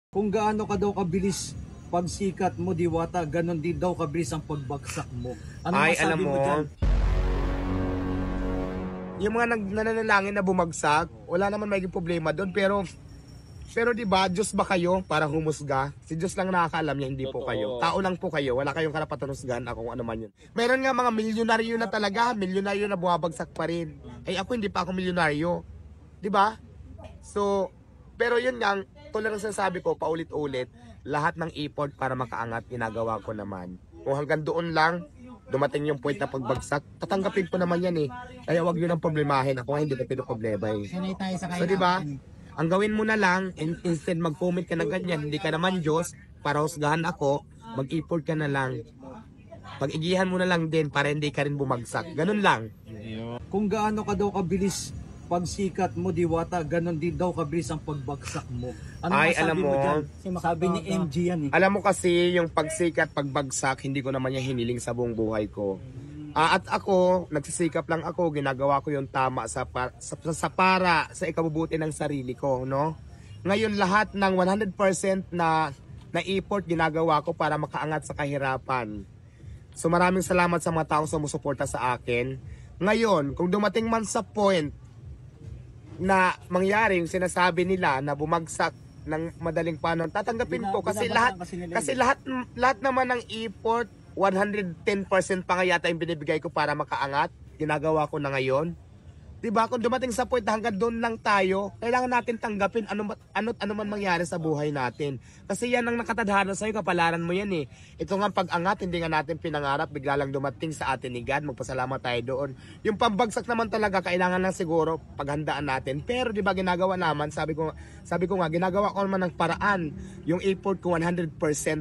Kung gaano ka daw kabilis pagsikat mo, Diwata, ganon din daw kabilis ang pagbagsak mo. Ano Ay, masabi alam mo mo, dyan? yung mga nananalangin na bumagsak, wala naman magiging problema doon. Pero di ba, Diyos ba kayo para humusga? Si Diyos lang nakakaalam niya, hindi po kayo. Tao lang po kayo, wala kayong karapatan husgahan ako kung ano man yun. Meron nga mga milyonaryo na talaga, milyonaryo na bumabagsak pa rin. Ay ako hindi pa ako milyonaryo. Di ba? So, pero yun nga, tulad ng sinasabi ko, paulit-ulit, lahat ng effort para makaangat, ginagawa ko naman. Kung hanggang doon lang, dumating yung point na pagbagsak, tatanggapin ko naman yan eh. Kaya wag yun ang problemahin. Ako nga hindi na pinoproblema eh. Sanay tayo sa So diba, ang gawin mo na lang, instead mag-comment ka ng ganyan, hindi ka naman Diyos, para husgahan ako, mag-effort ka na lang. Pag-igihan mo na lang din para hindi ka rin bumagsak. Ganun lang. Kung gaano ka daw kabilis pagsikat mo, Diwata, ganon din daw kabilis ang pagbagsak mo. Ano Ay, masabi alam mo, dyan? Sabi ni MG yan eh. Alam mo kasi, yung pagsikat, pagbagsak, hindi ko naman yung hiniling sa buong buhay ko. At ako, nagsisikap lang ako, ginagawa ko yung tama sa ikabubuti ng sarili ko, no? Ngayon, lahat ng 100% na effort ginagawa ko para makaangat sa kahirapan. So maraming salamat sa mga taong sumusuporta sa akin. Ngayon, kung dumating man sa point na mangyari yung sinasabi nila na bumagsak ng madaling panahon, tatanggapin ko kasi lahat naman ng effort 110% pa nga yata yung binibigay ko para makaangat, ginagawa ko na ngayon. Diba? Kung dumating sa point na hanggang doon lang tayo, kailangan natin tanggapin ano man mangyari sa buhay natin. Kasi yan ang nakatadhana sa'yo, kapalaran mo yan eh. Ito nga pag-angat, hindi nga natin pinangarap, bigla lang dumating sa atin ni God, magpasalamat tayo doon. Yung pambagsak naman talaga, kailangan lang siguro paghandaan natin. Pero diba ginagawa naman, sabi ko nga, ginagawa ko naman ng paraan, yung effort ko 100%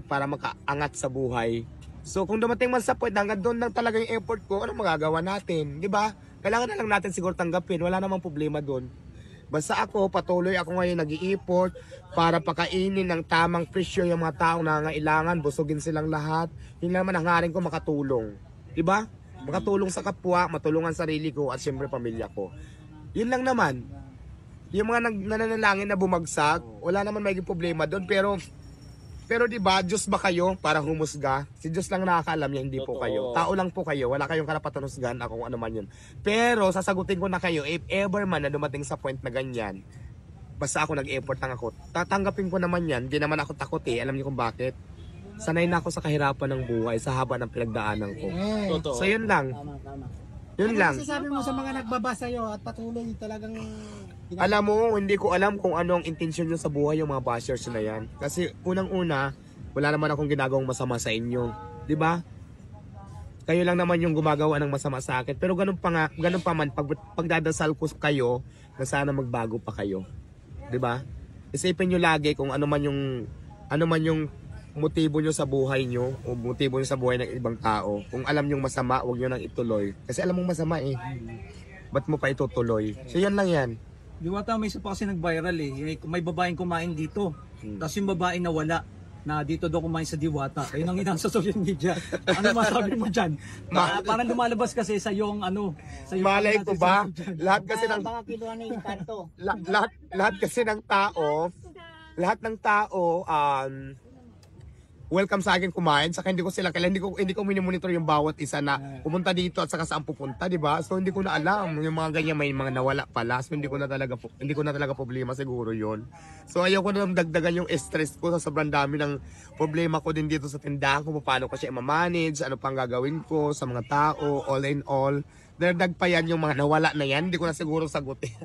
para makaangat sa buhay. So kung dumating man sa point, hanggang doon lang talaga yung effort ko, ano magagawa natin? Diba? Kailangan na lang natin siguro tanggapin. Wala namang problema doon. Basta ako, patuloy ako ngayon nag-i-effort para pakainin ng tamang presyo yung mga taong nangangailangan. Busugin silang lahat. Yun naman ang haring ko, makatulong. Diba? Makatulong sa kapwa, matulungan sarili ko at syempre pamilya ko. Yun lang naman. Yung mga nananalangin na bumagsak, wala naman magiging problema doon. Pero di ba, Diyos ba kayo para humusga? Si Diyos lang nakakaalam niya, hindi po kayo. Tao lang po kayo, wala kayong karapatan husgahan ako kung ano man yun. Pero sasagutin ko na kayo, if ever man na dumating sa point na ganyan, basta ako nag-effort lang ako, tatanggapin ko naman yan, hindi naman ako takot eh. Alam niyo kung bakit? Sanay na ako sa kahirapan ng buhay, sa haba ng pinagdaanan ko. So yun lang. Tama. Yun Ano lang. masasabi mo sa mga nagbabasa sa'yo at patuloy talagang Alam mo, hindi ko alam kung ano ang intensyon nyo sa buhay yung mga bashers na yan. Kasi unang-una, wala naman akong ginagawang masama sa inyo. 'Di ba? Kayo lang naman yung gumagawa ng masama sa akin. Pero ganun pa man, pagdadasal ko kayo na sana magbago pa kayo. 'Di ba? Isipin nyo lagi kung ano man yung motibo nyo sa buhay nyo o motibo nyo sa buhay ng ibang tao. Kung alam nyo masama, huwag nyo nang ituloy. Kasi alam mong masama eh. Ba't mo pa itutuloy? So yan lang yan. Diwata, may isa pa kasi nag-viral eh. May babaeng kumain dito. Tapos yung babaeng nawala na dito daw kumain sa Diwata. Ayun ang inang sa social media. Ano masabi mo dyan? Parang lumalabas kasi sa yung sa yung Malay ko ba? Lahat kasi ng mga kiluhan ng kanto. lahat kasi ng tao welcome sa akin kumain, saka hindi ko minimonitor yung bawat isa na pumunta dito at saka saan pupunta, di ba? So hindi ko na alam yung mga ganyan, may mga nawala pala. So hindi ko na talaga problema siguro yon. So ayaw ko na dagdagan yung stress ko sa sobrang dami ng problema ko din dito sa tindahan ko, paano ko siya i-manage, ano pang gagawin ko sa mga tao, all in all. Dagdag pa yan yung mga nawala na yan, hindi ko na siguro sagutin.